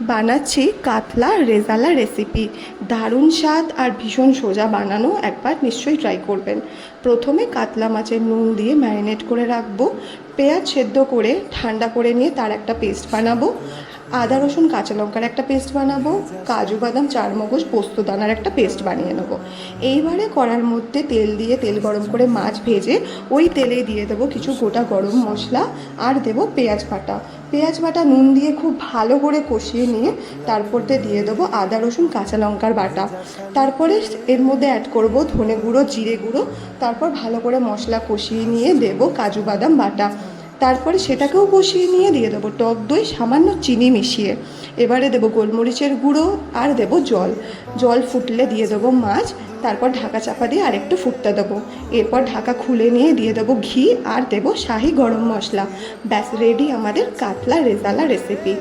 বানাচ্ছি কাতলা রেজালা রেসিপি। দারুণ স্বাদ আর ভীষণ সোজা বানানো, একবার নিশ্চয়ই ট্রাই করবেন। প্রথমে কাতলা মাছের নুন দিয়ে ম্যারিনেট করে রাখবো। পেঁয়াজ সেদ্ধ করে ঠান্ডা করে নিয়ে তার একটা পেস্ট বানাবো। আদা রসুন কাঁচা লঙ্কার একটা পেস্ট বানাবো। কাজু বাদাম চারমগজ পোস্তদানার একটা পেস্ট বানিয়ে নেবো। এইবারে কড়ার মধ্যে তেল দিয়ে তেল গরম করে মাছ ভেজে ওই তেলে দিয়ে দেবো কিছু গোটা গরম মশলা আর দেবো পেঁয়াজ বাটা। পেঁয়াজ বাটা নুন দিয়ে খুব ভালো করে কষিয়ে নিয়ে তারপরতে দিয়ে দেবো আদা রসুন কাঁচা লঙ্কার বাটা। তারপরে এর মধ্যে অ্যাড করব ধনে গুঁড়ো জিরে গুঁড়ো। তারপর ভালো করে মশলা কষিয়ে নিয়ে দেবো কাজু বাদাম বাটা। তারপরে সেটাকেও কষিয়ে নিয়ে দিয়ে দেবো টক দই সামান্য চিনি মিশিয়ে। এবারে দেবো গোলমরিচের গুঁড়ো আর দেবো জল। জল ফুটলে দিয়ে দেবো মাছ। তারপর ঢাকা চাপা দিয়ে আরেকটু ফুটতে দেবো। এরপর ঢাকা খুলে নিয়ে দিয়ে দেবো ঘি আর দেবো শাহি গরম মশলা। ব্যাস রেডি আমাদের কাতলা রেজালা রেসিপি।